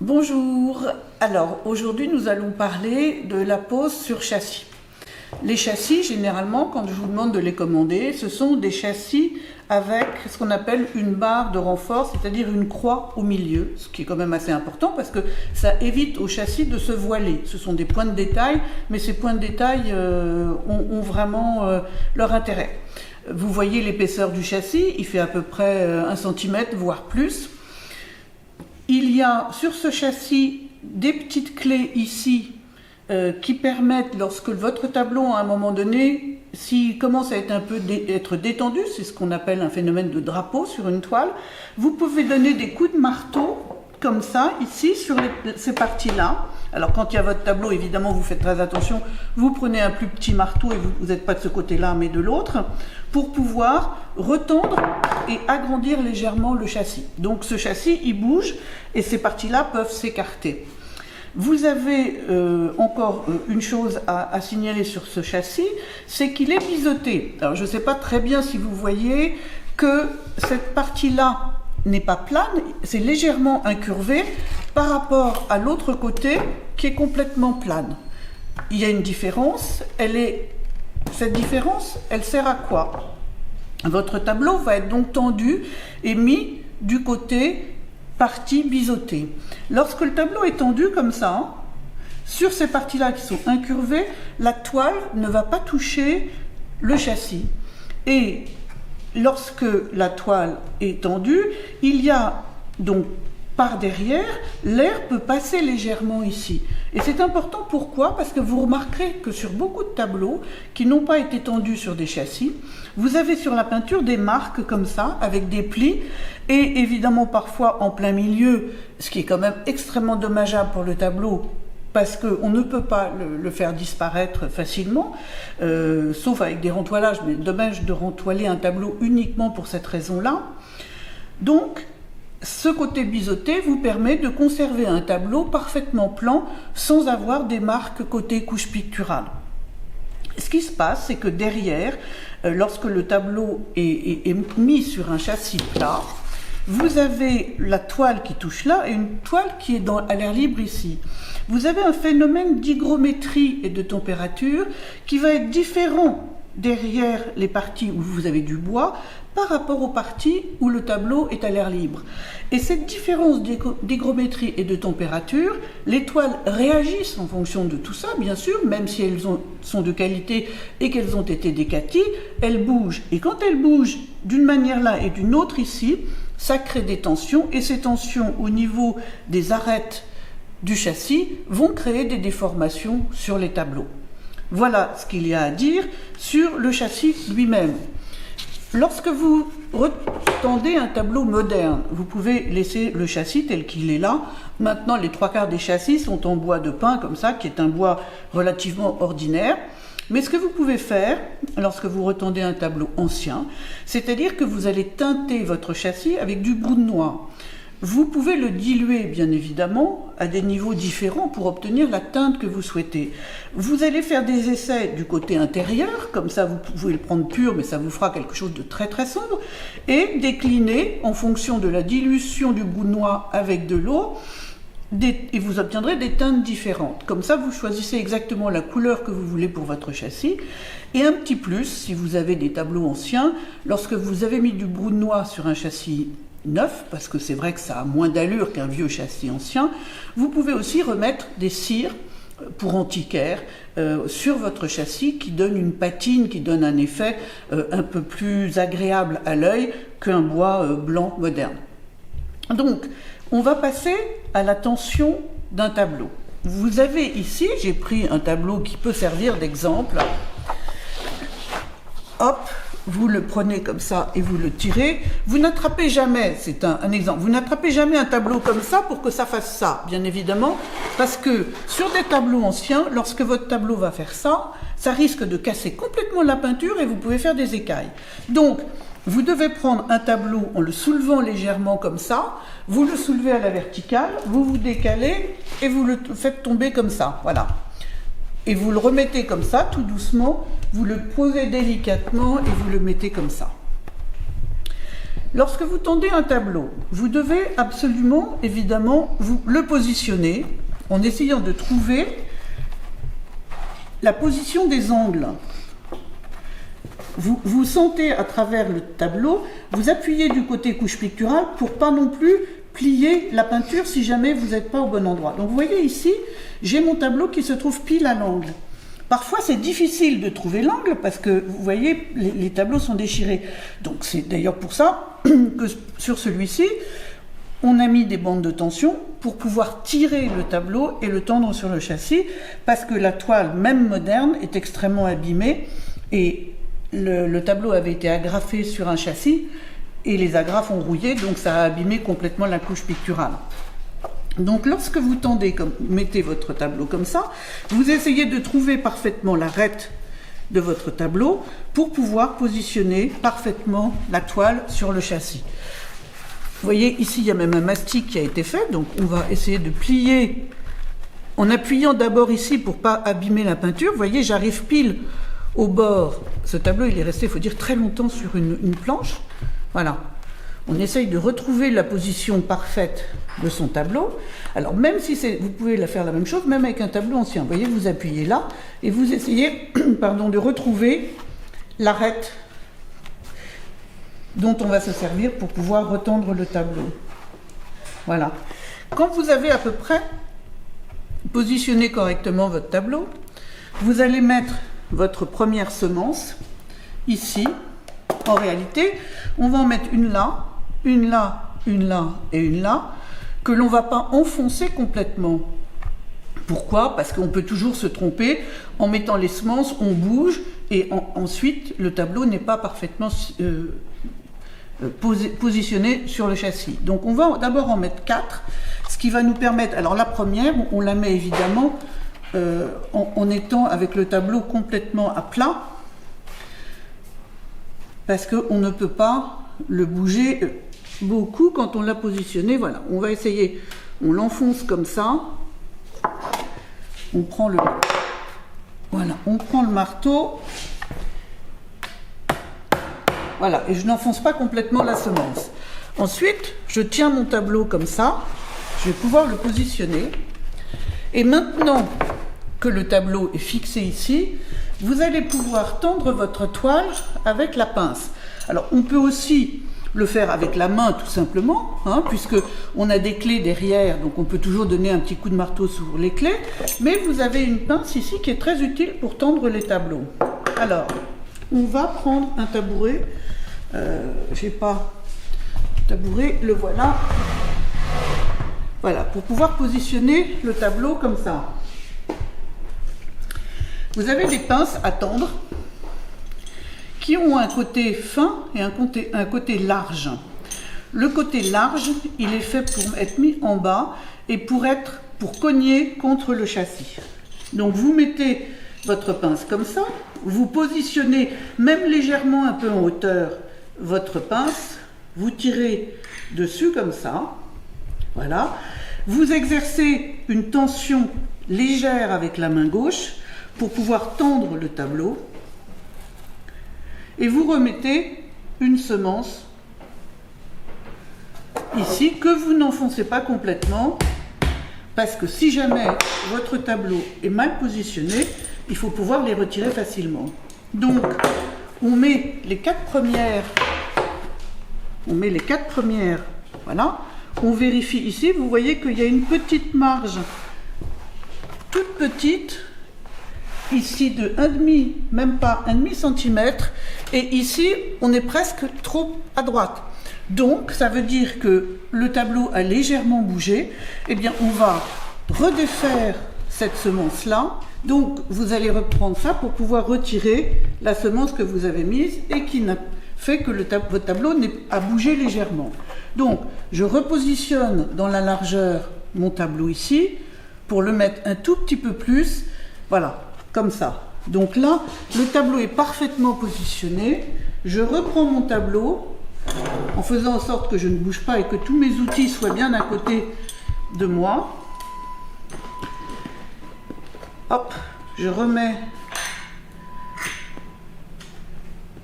Bonjour, alors aujourd'hui nous allons parler de la pose sur châssis. Les châssis, généralement, quand je vous demande de les commander, ce sont des châssis avec ce qu'on appelle une barre de renfort, c'est-à-dire une croix au milieu, ce qui est quand même assez important parce que ça évite au châssis de se voiler. Ce sont des points de détail, mais ces points de détail ont vraiment leur intérêt. Vous voyez l'épaisseur du châssis, il fait à peu près 1 cm, voire plus. Il y a sur ce châssis des petites clés ici qui permettent, lorsque votre tableau à un moment donné, s'il commence à être un peu détendu, c'est ce qu'on appelle un phénomène de drapeau sur une toile, vous pouvez donner des coups de marteau comme ça, ici, sur ces parties-là. Alors quand il y a votre tableau, évidemment, vous faites très attention, vous prenez un plus petit marteau et vous n'êtes pas de ce côté-là, mais de l'autre, pour pouvoir retendre et agrandir légèrement le châssis. Donc ce châssis, il bouge et ces parties-là peuvent s'écarter. Vous avez encore une chose à signaler sur ce châssis, c'est qu'il est biseauté. Alors je ne sais pas très bien si vous voyez que cette partie-là n'est pas plane, c'est légèrement incurvé par rapport à l'autre côté qui est complètement plane. Il y a une différence, cette différence, elle sert à quoi? Votre tableau va être donc tendu et mis du côté partie biseautée. Lorsque le tableau est tendu comme ça, sur ces parties-là qui sont incurvées, la toile ne va pas toucher le châssis. Et lorsque la toile est tendue, il y a donc par derrière, l'air peut passer légèrement ici. Et c'est important, pourquoi? Parce que vous remarquerez que sur beaucoup de tableaux qui n'ont pas été tendus sur des châssis, vous avez sur la peinture des marques comme ça, avec des plis, et évidemment parfois en plein milieu, ce qui est quand même extrêmement dommageable pour le tableau, parce qu'on ne peut pas le faire disparaître facilement, sauf avec des rentoilages, mais dommage de rentoiler un tableau uniquement pour cette raison-là. Donc, ce côté biseauté vous permet de conserver un tableau parfaitement plan sans avoir des marques côté couche picturale. Ce qui se passe, c'est que derrière, lorsque le tableau est mis sur un châssis plat, vous avez la toile qui touche là et une toile qui est à l'air libre ici. Vous avez un phénomène d'hygrométrie et de température qui va être différent derrière les parties où vous avez du bois par rapport aux parties où le tableau est à l'air libre. Et cette différence d'hygrométrie et de température, les toiles réagissent en fonction de tout ça, bien sûr, même si elles sont de qualité et qu'elles ont été décaties, elles bougent. Et quand elles bougent d'une manière là et d'une autre ici, ça crée des tensions, et ces tensions au niveau des arêtes du châssis vont créer des déformations sur les tableaux. Voilà ce qu'il y a à dire sur le châssis lui-même. Lorsque vous retendez un tableau moderne, vous pouvez laisser le châssis tel qu'il est là. Maintenant, les 3/4 des châssis sont en bois de pin, comme ça, qui est un bois relativement ordinaire. Mais ce que vous pouvez faire, lorsque vous retendez un tableau ancien, c'est-à-dire que vous allez teinter votre châssis avec du brune noir. Vous pouvez le diluer, bien évidemment, à des niveaux différents pour obtenir la teinte que vous souhaitez. Vous allez faire des essais du côté intérieur, comme ça vous pouvez le prendre pur, mais ça vous fera quelque chose de très très sombre, et décliner en fonction de la dilution du brune noir avec de l'eau, et vous obtiendrez des teintes différentes. Comme ça, vous choisissez exactement la couleur que vous voulez pour votre châssis. Et un petit plus, si vous avez des tableaux anciens, lorsque vous avez mis du brune noir sur un châssis neuf, parce que c'est vrai que ça a moins d'allure qu'un vieux châssis ancien, vous pouvez aussi remettre des cires pour antiquaire sur votre châssis qui donne une patine, qui donne un effet un peu plus agréable à l'œil qu'un bois blanc moderne. Donc, on va passer à la tension d'un tableau. Vous avez ici, j'ai pris un tableau qui peut servir d'exemple. Hop, vous le prenez comme ça et vous le tirez. Vous n'attrapez jamais, c'est un exemple, vous n'attrapez jamais un tableau comme ça pour que ça fasse ça, bien évidemment, parce que sur des tableaux anciens, lorsque votre tableau va faire ça, ça risque de casser complètement la peinture et vous pouvez faire des écailles. Donc, vous devez prendre un tableau en le soulevant légèrement comme ça, vous le soulevez à la verticale, vous vous décalez et vous le faites tomber comme ça, voilà. Et vous le remettez comme ça, tout doucement, vous le posez délicatement et vous le mettez comme ça. Lorsque vous tendez un tableau, vous devez absolument, évidemment, vous le positionner en essayant de trouver la position des angles. Vous sentez à travers le tableau, vous appuyez du côté couche picturale pour pas non plus plier la peinture si jamais vous n'êtes pas au bon endroit. Donc vous voyez ici, j'ai mon tableau qui se trouve pile à l'angle. Parfois c'est difficile de trouver l'angle parce que vous voyez, les tableaux sont déchirés. Donc c'est d'ailleurs pour ça que sur celui-ci, on a mis des bandes de tension pour pouvoir tirer le tableau et le tendre sur le châssis parce que la toile, même moderne, est extrêmement abîmée et le tableau avait été agrafé sur un châssis et les agrafes ont rouillé, donc ça a abîmé complètement la couche picturale. Donc lorsque vous tendez, mettez votre tableau comme ça, vous essayez de trouver parfaitement l'arête de votre tableau pour pouvoir positionner parfaitement la toile sur le châssis. Vous voyez, ici il y a même un mastic qui a été fait, donc on va essayer de plier en appuyant d'abord ici pour ne pas abîmer la peinture. Vous voyez, j'arrive pile au bord. Ce tableau, il est resté, il faut dire, très longtemps sur une planche. Voilà. On essaye de retrouver la position parfaite de son tableau. Alors, même si vous pouvez faire la même chose, même avec un tableau ancien. Vous voyez, vous appuyez là et vous essayez de retrouver l'arête dont on va se servir pour pouvoir retendre le tableau. Voilà. Quand vous avez à peu près positionné correctement votre tableau, vous allez mettre votre première semence ici. En réalité, on va en mettre une là, une là, une là et une là, que l'on ne va pas enfoncer complètement. Pourquoi? Parce qu'on peut toujours se tromper. En mettant les semences, on bouge et ensuite le tableau n'est pas parfaitement positionné sur le châssis. Donc on va d'abord en mettre 4, ce qui va nous permettre... Alors la première, on la met évidemment en étant avec le tableau complètement à plat, parce qu'on ne peut pas le bouger beaucoup quand on l'a positionné. Voilà, on va essayer, on l'enfonce comme ça, on prend le marteau, voilà, et je n'enfonce pas complètement la semence. Ensuite, je tiens mon tableau comme ça, je vais pouvoir le positionner, et maintenant que le tableau est fixé ici, vous allez pouvoir tendre votre toile avec la pince. Alors, on peut aussi le faire avec la main, tout simplement, puisque on a des clés derrière, donc on peut toujours donner un petit coup de marteau sur les clés, mais vous avez une pince ici qui est très utile pour tendre les tableaux. Alors, on va prendre un tabouret, j'ai pas tabouret, le voilà. Voilà, pour pouvoir positionner le tableau comme ça. Vous avez des pinces à tendre qui ont un côté fin et un côté large. Le côté large, il est fait pour être mis en bas et pour cogner contre le châssis. Donc vous mettez votre pince comme ça, vous positionnez même légèrement un peu en hauteur votre pince, vous tirez dessus comme ça, voilà. Vous exercez une tension légère avec la main gauche pour pouvoir tendre le tableau et vous remettez une semence ici que vous n'enfoncez pas complètement parce que si jamais votre tableau est mal positionné, il faut pouvoir les retirer facilement. Donc on met les 4 premières, voilà, on vérifie ici, vous voyez qu'il y a une petite marge toute petite ici de 1,5, même pas 1,5 cm, et ici on est presque trop à droite. Donc ça veut dire que le tableau a légèrement bougé. Eh bien on va redéfaire cette semence là. Donc vous allez reprendre ça pour pouvoir retirer la semence que vous avez mise et qui n'a fait que votre tableau a bougé légèrement. Donc je repositionne dans la largeur mon tableau ici pour le mettre un tout petit peu plus, voilà, comme ça. Donc là, le tableau est parfaitement positionné. Je reprends mon tableau en faisant en sorte que je ne bouge pas et que tous mes outils soient bien à côté de moi. Hop, je remets,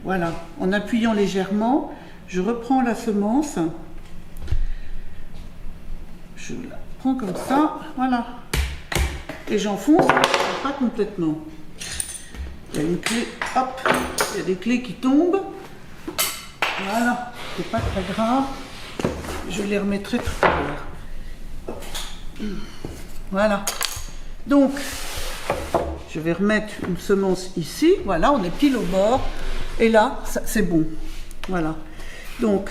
voilà, en appuyant légèrement, je reprends la semence, je la prends comme ça, voilà, et j'enfonce, pas complètement. Il y a une clé, hop, il y a des clés qui tombent, voilà, c'est pas très grave, je les remettrai tout à l'heure. Voilà, donc je vais remettre une semence ici, voilà, on est pile au bord, et là, c'est bon, voilà. Donc,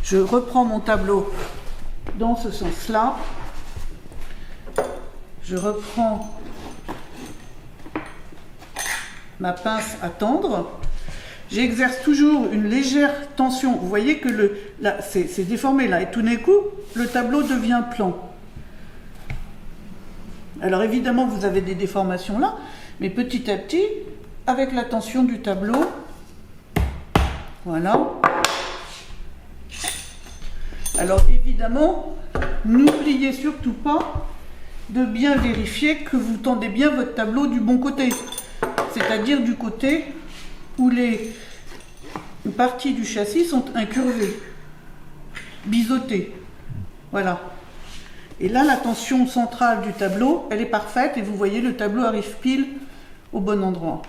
je reprends mon tableau dans ce sens-là, je reprends ma pince à tendre, j'exerce toujours une légère tension, vous voyez que là, c'est déformé là, et tout d'un coup, le tableau devient plan. Alors évidemment, vous avez des déformations là, mais petit à petit, avec la tension du tableau, voilà. Alors évidemment, n'oubliez surtout pas de bien vérifier que vous tendez bien votre tableau du bon côté, c'est-à-dire du côté où les parties du châssis sont incurvées, biseautées. Voilà. Et là, la tension centrale du tableau, elle est parfaite et vous voyez, le tableau arrive pile au bon endroit.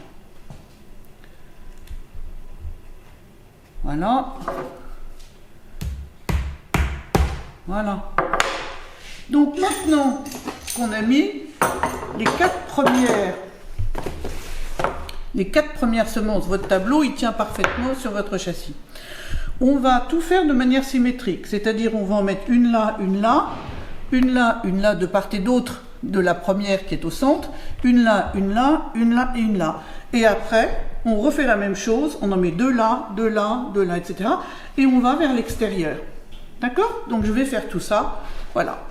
Voilà. Voilà. Donc maintenant qu'on a mis les quatre premières semences, votre tableau, il tient parfaitement sur votre châssis. On va tout faire de manière symétrique, c'est-à-dire on va en mettre une là, une là, une là, une là de part et d'autre de la première qui est au centre, une là, une là, une là et une là. Et après, on refait la même chose, on en met deux là, deux là, deux là, etc. Et on va vers l'extérieur. D'accord? Donc je vais faire tout ça. Voilà.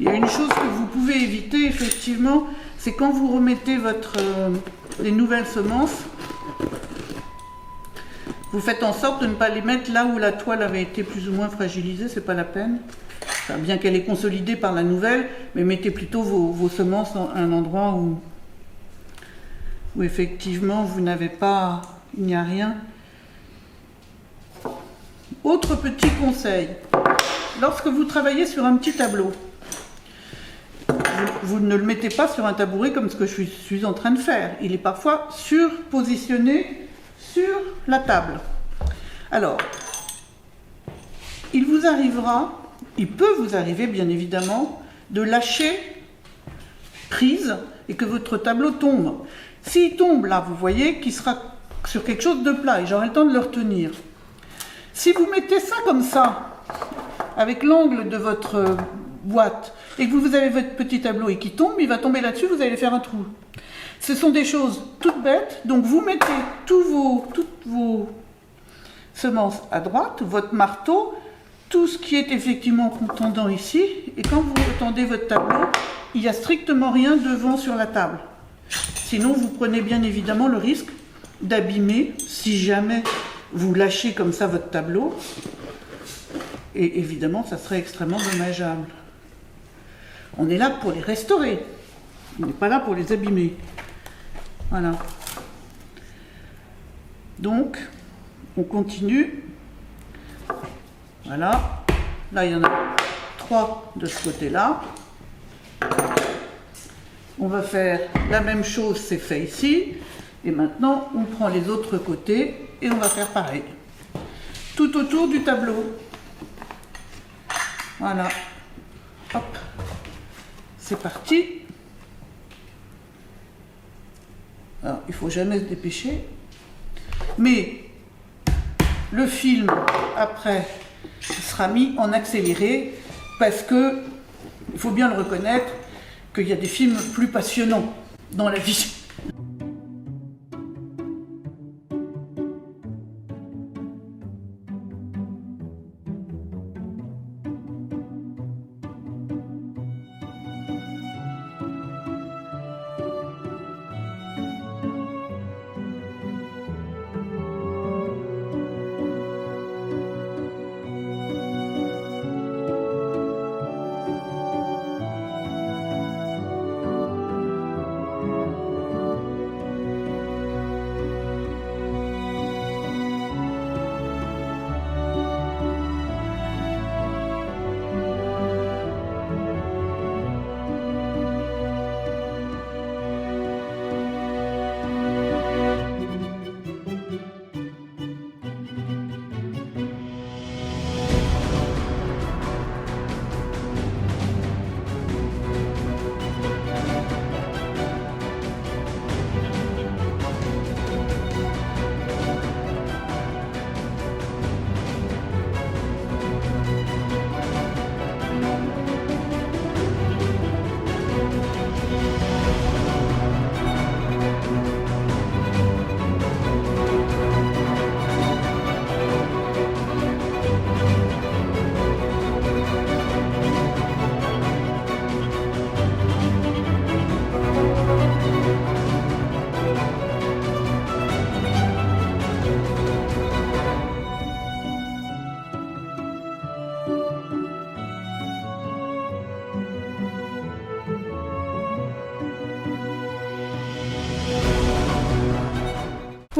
Il y a une chose que vous pouvez éviter, effectivement, c'est quand vous remettez les nouvelles semences, vous faites en sorte de ne pas les mettre là où la toile avait été plus ou moins fragilisée, c'est pas la peine. Enfin, bien qu'elle est consolidée par la nouvelle, mais mettez plutôt vos semences dans un endroit où effectivement vous n'avez pas, il n'y a rien. Autre petit conseil, lorsque vous travaillez sur un petit tableau, vous ne le mettez pas sur un tabouret comme ce que je suis en train de faire. Il est parfois surpositionné sur la table. Alors, il peut vous arriver bien évidemment de lâcher prise et que votre tableau tombe. S'il tombe là, vous voyez qu'il sera sur quelque chose de plat et j'aurai le temps de le retenir. Si vous mettez ça comme ça, avec l'angle de votre boîte, et que vous avez votre petit tableau et qui tombe, il va tomber là-dessus, vous allez faire un trou. Ce sont des choses toutes bêtes, donc vous mettez toutes vos semences à droite, votre marteau, tout ce qui est effectivement contendant ici, et quand vous retendez votre tableau, il n'y a strictement rien devant sur la table. Sinon, vous prenez bien évidemment le risque d'abîmer, si jamais vous lâchez comme ça votre tableau, et évidemment, ça serait extrêmement dommageable. On est là pour les restaurer, on n'est pas là pour les abîmer. Voilà. Donc, on continue. Voilà. Là, il y en a 3 de ce côté-là. On va faire la même chose, c'est fait ici. Et maintenant, on prend les autres côtés et on va faire pareil. Tout autour du tableau. Voilà. Hop. C'est parti. Alors, il ne faut jamais se dépêcher. Mais le film, après, sera mis en accéléré parce que, il faut bien le reconnaître, qu'il y a des films plus passionnants dans la vie.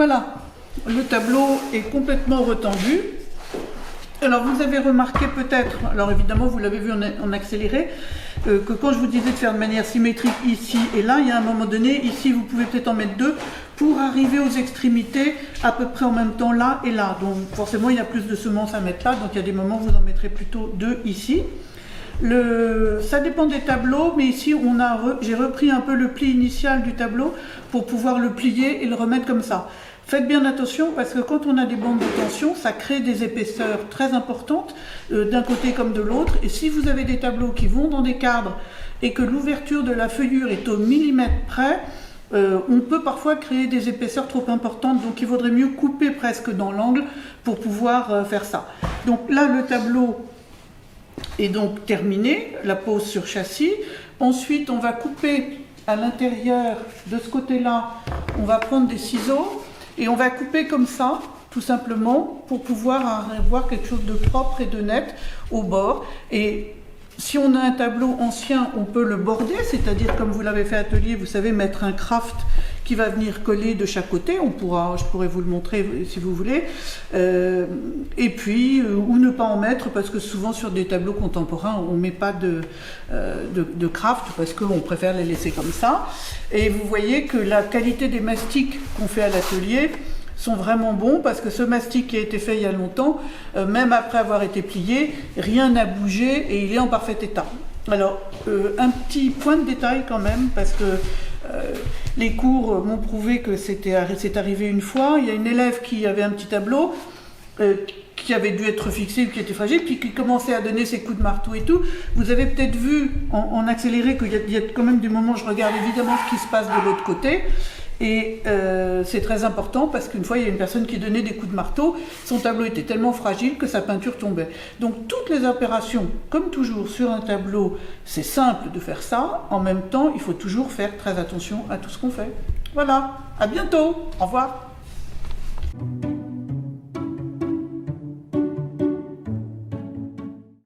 Voilà, le tableau est complètement retendu. Alors vous avez remarqué peut-être, alors évidemment vous l'avez vu en accéléré, que quand je vous disais de faire de manière symétrique ici et là, il y a un moment donné, ici vous pouvez peut-être en mettre deux, pour arriver aux extrémités à peu près en même temps là et là. Donc forcément il y a plus de semences à mettre là, donc il y a des moments où vous en mettrez plutôt deux ici. Ça dépend des tableaux, mais ici j'ai repris un peu le pli initial du tableau pour pouvoir le plier et le remettre comme ça. Faites bien attention parce que quand on a des bandes de tension, ça crée des épaisseurs très importantes d'un côté comme de l'autre. Et si vous avez des tableaux qui vont dans des cadres et que l'ouverture de la feuillure est au millimètre près, on peut parfois créer des épaisseurs trop importantes. Donc il vaudrait mieux couper presque dans l'angle pour pouvoir faire ça. Donc là, le tableau est donc terminé, la pose sur châssis. Ensuite, on va couper à l'intérieur de ce côté-là. On va prendre des ciseaux. Et on va couper comme ça, tout simplement, pour pouvoir avoir quelque chose de propre et de net au bord. Et si on a un tableau ancien, on peut le border, c'est-à-dire comme vous l'avez fait atelier, vous savez, mettre un craft qui va venir coller de chaque côté. Je pourrais vous le montrer si vous voulez. Et puis, ou ne pas en mettre, parce que souvent sur des tableaux contemporains, on ne met pas de craft, parce qu'on préfère les laisser comme ça. Et vous voyez que la qualité des mastiques qu'on fait à l'atelier sont vraiment bons, parce que ce mastic qui a été fait il y a longtemps, même après avoir été plié, rien n'a bougé et il est en parfait état. Alors, un petit point de détail quand même, parce que les cours m'ont prouvé que c'est arrivé une fois. Il y a une élève qui avait un petit tableau qui avait dû être fixé, qui était fragile, puis qui commençait à donner ses coups de marteau et tout. Vous avez peut-être vu en accéléré qu'il y a quand même du moment où je regarde évidemment ce qui se passe de l'autre côté. Et c'est très important parce qu'une fois, il y a une personne qui donnait des coups de marteau. Son tableau était tellement fragile que sa peinture tombait. Donc toutes les opérations, comme toujours sur un tableau, c'est simple de faire ça. En même temps, il faut toujours faire très attention à tout ce qu'on fait. Voilà, à bientôt, au revoir.